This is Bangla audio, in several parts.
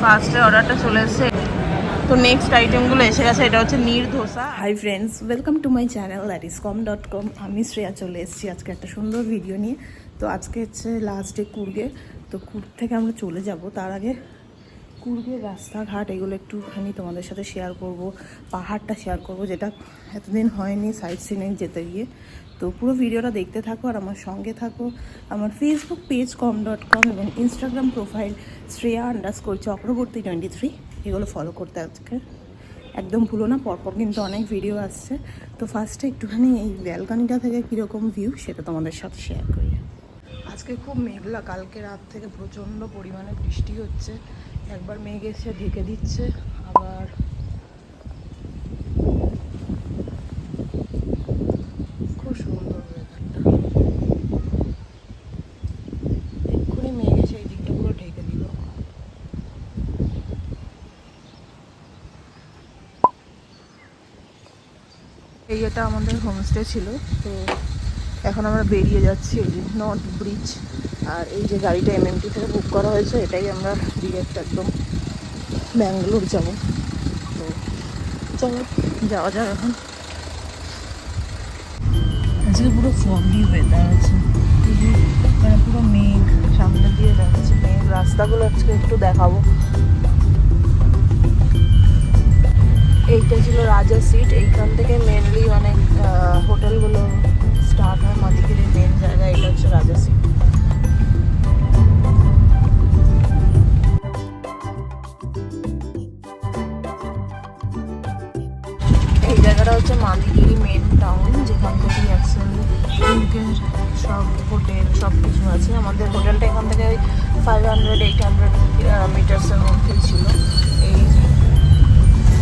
ফার্স্টে অর্ডারটা চলে এসেছে, তো নেক্সট আইটেমগুলো এসে গেছে। এটা হচ্ছে neer dosa. Hi friends, welcome to my channel latiscom.com। আমি শ্রেয়া চলে এসেছি আজকে একটা সুন্দর ভিডিও নিয়ে। তো আজকে হচ্ছে লাস্ট ডে কুর্গে। তো কুর্গ থেকে আমরা চলে যাব, তার আগে কুর্গের রাস্তাঘাট এগুলো একটুখানি তোমাদের সাথে শেয়ার করব, পাহাড়টা শেয়ার করব যেটা এতদিন হয়নি সাইট সিনে যেতে গিয়ে। তো পুরো ভিডিওটা দেখতে থাকো আর আমার সঙ্গে থাকো। আমার ফেসবুক পেজ com.com এবং ইনস্টাগ্রাম প্রোফাইল Shreya_চক্রবর্তী23 এগুলো ফলো করতে আজকে একদম ভুলো না, পরপর কিন্তু অনেক ভিডিও আসছে। তো ফার্স্টে একটুখানি এই ব্যালকনিটা থেকে কীরকম ভিউ সেটা তোমাদের সাথে শেয়ার করি। আজকে খুব মেঘলা, কালকে রাত থেকে প্রচণ্ড পরিমাণে বৃষ্টি হচ্ছে। একবার মেঘ এসে ঢেকে দিচ্ছে, আবার খুব সুন্দর ওয়েদারটা। এক্ষুনি মেঘ এসে এই দিকটা পুরো ঢেকে দিল। এই এটা আমাদের হোমস্টে ছিল। তো এখন আমরা বেরিয়ে যাচ্ছি এই যে নর্থ ব্রিজ, আর এই যে গাড়িটা এমএমটি থেকে বুক করা হয়েছে এটাই আমরা ডিরেক্ট একদম ব্যাঙ্গালোর যাব। তো চলো যাওয়া যাক এখন। আজকে পুরো ফগি ওয়েদার আছে, মানে পুরো মেঘ সামনে দিয়ে যাচ্ছে। মেঘ রাস্তাগুলো আজকে একটু দেখাবো। এইটা ছিল রাজা সিট, এইখান থেকে মেনলি অনেক হোটেলগুলো স্টার্ট হয়। মাদিকের মেন জায়গা এটা হচ্ছে রাজা সিট। এই জায়গাটা হচ্ছে মাদিগিরি মেন টাউন, যেখান থেকে অ্যাকচুয়ালি কুর্গের সব হোটেল সব কিছু আছে। আমাদের হোটেলটা এখান থেকে 500-800 মিটার্সের মধ্যেই ছিল। এই যে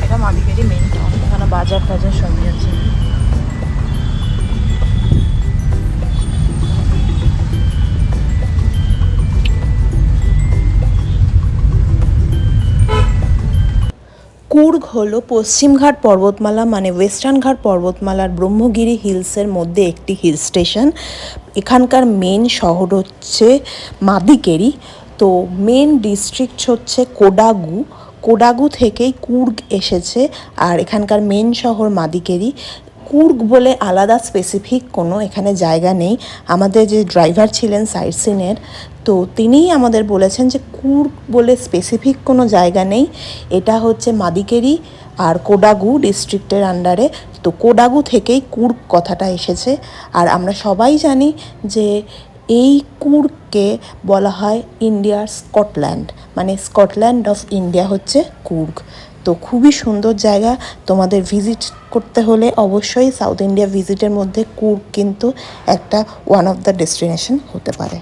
এটা মাদিগিরি মেন টাউন, এখানে বাজার টাজার সবই আছে। কুর্গ হলো পশ্চিমঘাট পর্বতমালা মানে ওয়েস্টার্ন ঘাট পর্বতমালার ব্রহ্মগিরি হিলসের মধ্যে একটি হিল স্টেশন। এখানকার মেন শহর হচ্ছে মাদিকেরি। তো মেন ডিস্ট্রিক্ট হচ্ছে কোডাগু। কোডাগু থেকেই কুর্গ এসেছে, আর এখানকার মেন শহর মাদিকেরি। কুর্গ বলে আলাদা স্পেসিফিক কোনো এখানে জায়গা নেই। আমাদের যে ড্রাইভার ছিলেন সাইট সিনের, তো তিনিই আমাদের বলেছেন যে কুর্গ বলে স্পেসিফিক কোনো জায়গা নেই, এটা হচ্ছে মাদিকেরি আর কোডাগু ডিস্ট্রিক্টের আন্ডারে। তো কোডাগু থেকেই কুর্গ কথাটা এসেছে। আর আমরা সবাই জানি যে এই কুর্গকে বলা হয় ইন্ডিয়ার স্কটল্যান্ড, মানে স্কটল্যান্ড অফ ইন্ডিয়া হচ্ছে কুর্গ। তো খুবই সুন্দর জায়গা, তোমাদের ভিজিট করতে হলে অবশ্যই সাউথ ইন্ডিয়া ভিজিটের মধ্যে কুর্গ কিন্তু একটা ওয়ান অফ দ্য ডেস্টিনেশন হতে পারে।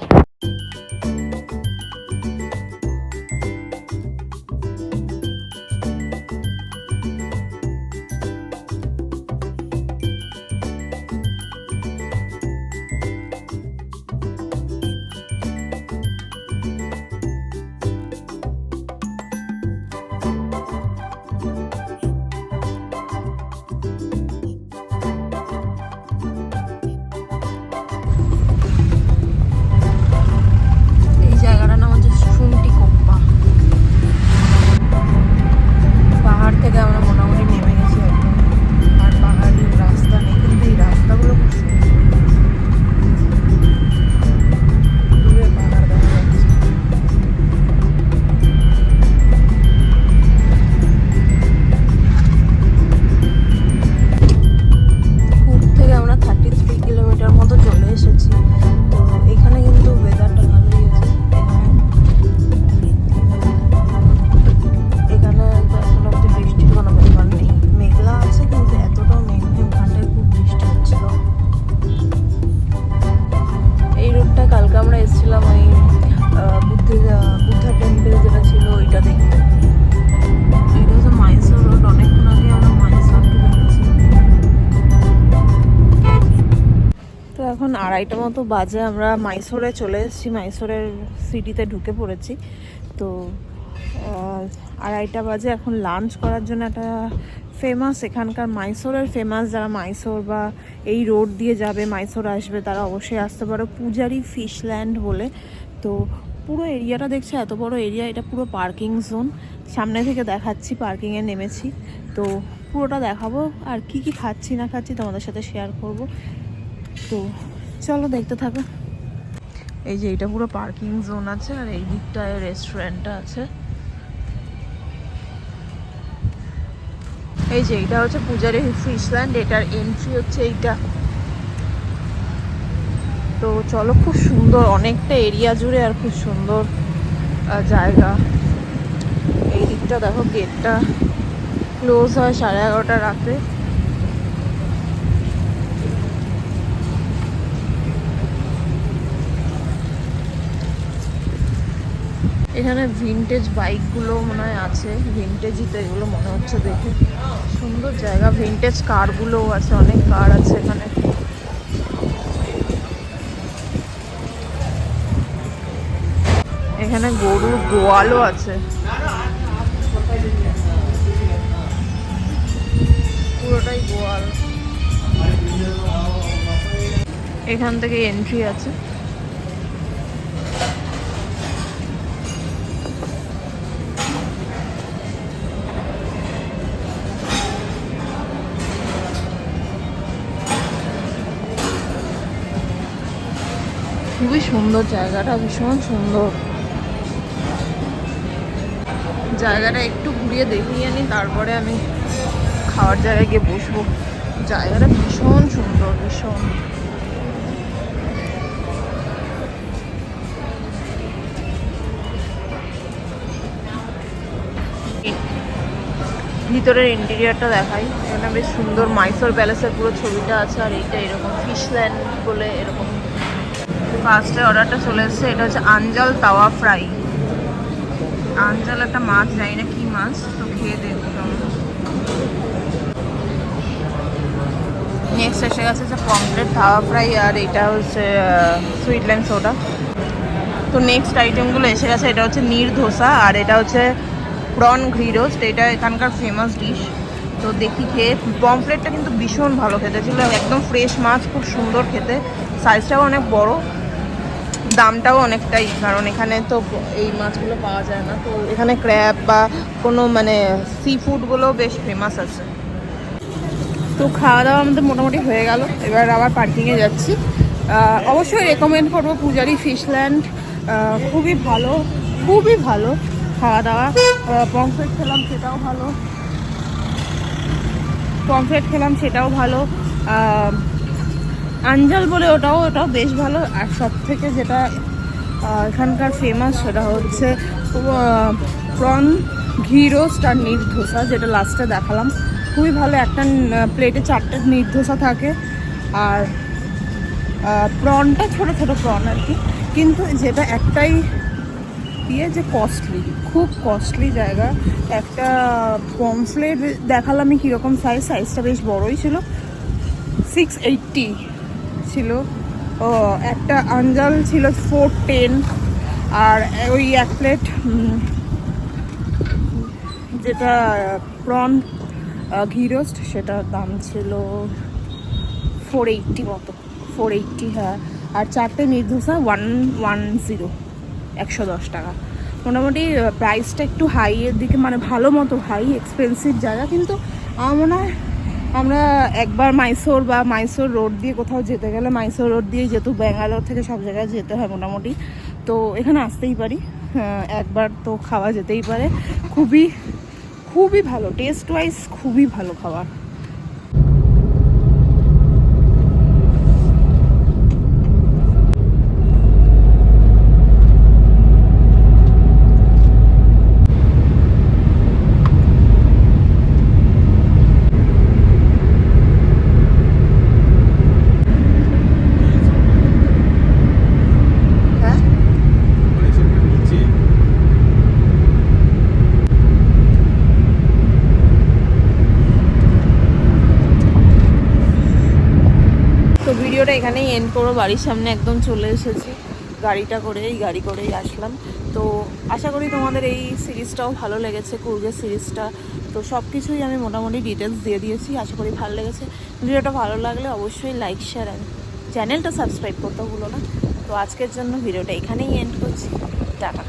এখন 2:30 মতো বাজে, আমরা মাইসোরে চলে এসেছি, মাইসোরের সিটিতে ঢুকে পড়েছি। তো 2:30 বাজে, এখন লাঞ্চ করার জন্য একটা ফেমাস, এখানকার মাইসোরের ফেমাস, যারা মাইসোর বা এই রোড দিয়ে যাবে মাইসোর আসবে তারা অবশ্যই আসতে পারো, পূজারি ফিশল্যান্ড বলে। তো পুরো এরিয়াটা দেখছে, এত বড় এরিয়া, এটা পুরো পার্কিং জোন। সামনে থেকে দেখাচ্ছি, পার্কিংয়ে নেমেছি, তো পুরোটা দেখাবো আর কি কি খাচ্ছি না খাচ্ছি তোমাদের সাথে শেয়ার করব। তো চলো দেখতে থাকো। এই যে এটা পুরো পার্কিং জোন আছে, আর এই দিকটায় রেস্টুরেন্টটা আছে। এই যে এটা হচ্ছে পূজারি ফিশল্যান্ড, এটার এন্ট্রি হচ্ছে এইটা। তো চলো, খুব সুন্দর, অনেকটা এরিয়া জুড়ে আর খুব সুন্দর জায়গা। এই দিকটা দেখো, গেটটা ক্লোজ হয় 11:30 রাতে। এখানে ভিনটেজ বাইকগুলো মনে হয় আছে, ভিনটেজই তো এগুলো মনে হচ্ছে দেখে। সুন্দর জায়গা, ভিনটেজ কারগুলোও আছে, অনেক কার আছে এখানে। এখানে গরুর গোয়ালও আছে, পুরোটাই গোয়াল। এখান থেকে এন্ট্রি আছে। খুবই সুন্দর জায়গাটা, ভীষণ সুন্দর জায়গাটা। একটু ঘুরিয়ে দেখিয়ে আনি, তারপরে আমি খাওয়ার জায়গায় গিয়ে বসবো। জায়গাটা ভীষণ সুন্দর, ভীষণ। ভিতরের ইন্টেরিয়ারটা দেখাই। এখানে বেশ সুন্দর মাইসোর প্যালেসের পুরো ছবিটা আছে, আর এইটা এরকম ফিশল্যান্ড বলে এরকম। ফার্স্টে অর্ডারটা চলে এসছে, এটা হচ্ছে আঞ্জাল তাওয়া ফ্রাই। আঞ্জাল একটা মাছ, জানি না কি মাছ, তো খেয়ে দেখবো কেমন। নেক্সট এসে গেছে যে পমফ্রেট তাওয়া ফ্রাই, আর এটা হচ্ছে সুইট লাইম সোডা। তো নেক্সট আইটেমগুলো এসে গেছে, এটা হচ্ছে নীর ধোসা, আর এটা হচ্ছে প্রন ঘি রোস্ট। এটা এখানকার ফেমাস ডিশ। তো দেখি খেয়ে। পমফ্রেটটা কিন্তু ভীষণ ভালো খেতে ছিল, একদম ফ্রেশ মাছ, খুব সুন্দর খেতে, সাইজটাও অনেক বড়, দামটাও অনেকটাই, কারণ এখানে তো এই মাছগুলো পাওয়া যায় না। তো এখানে ক্র্যাব বা কোনো মানে সি ফুডগুলো বেশ ফেমাস আছে। তো খাওয়া দাওয়া আমাদের মোটামুটি হয়ে গেল, এবার আবার পার্কিংয়ে যাচ্ছি। অবশ্যই রেকমেন্ড করবো পূজারি ফিশল্যান্ড, খুবই ভালো, খুবই ভালো খাওয়া দাওয়া। পমফ্রেট খেলাম, সেটাও ভালো। পমফ্রেট খেলাম, সেটাও ভালো। আঞ্জাল বলে ওটাও বেশ ভালো। আর সব থেকে যেটা এখানকার ফেমাস, সেটা হচ্ছে প্রন ঘি রোস্ট আর নীর ধোসা, যেটা লাস্টে দেখালাম। খুবই ভালো। একটা প্লেটে 4টে নীর ধোসা থাকে, আর প্রনটা ছোটো ছোটো প্রন আর কি, কিন্তু যেটা একটাই দিয়ে যে কস্টলি, খুব কস্টলি জায়গা। একটা পমফ্রেট দেখালাম আমি কীরকম সাইজটা বেশ বড়ই ছিল, 680 ছিল। ও একটা আঞ্জাল ছিল 410, আর ওই এক প্লেট যেটা প্রন ঘি রোস্ট, সেটার দাম ছিল 480 মতো, 480 হ্যাঁ। আর 4টে নির্ধোসা 110, 110 টাকা। মোটামুটি প্রাইসটা একটু হাইয়ের দিকে, মানে ভালো মতো হাই, এক্সপেন্সিভ জায়গা। কিন্তু আমার মনে হয় আমরা একবার মাইসোর রোড দিয়ে কোথাও যেতে গেলে, মাইসোর রোড দিয়ে, যেহেতু ব্যাঙ্গালোর থেকে সব জায়গায় যেতে হয় মোটামুটি, তো এখানে আসতেই পারি, একবার তো খাওয়া যেতেই পারে। খুবই খুবই ভালো, টেস্ট ওয়াইজ খুবই ভালো খাবার। ভিডিওটা এখানেই এন্ড করবো। বাড়ির সামনে একদম চলে এসেছি এই গাড়ি করেই আসলাম। তো আশা করি তোমাদের এই সিরিজটাও ভালো লেগেছে, কুর্গের সিরিজটা। তো সব কিছুই আমি মোটামুটি ডিটেলস দিয়ে দিয়েছি, আশা করি ভালো লেগেছে। ভিডিওটা ভালো লাগলে অবশ্যই লাইক, শেয়ার, চ্যানেলটা সাবস্ক্রাইব করতে ভুলো না। তো আজকের জন্য ভিডিওটা এখানেই এন্ড করছি। টাটা।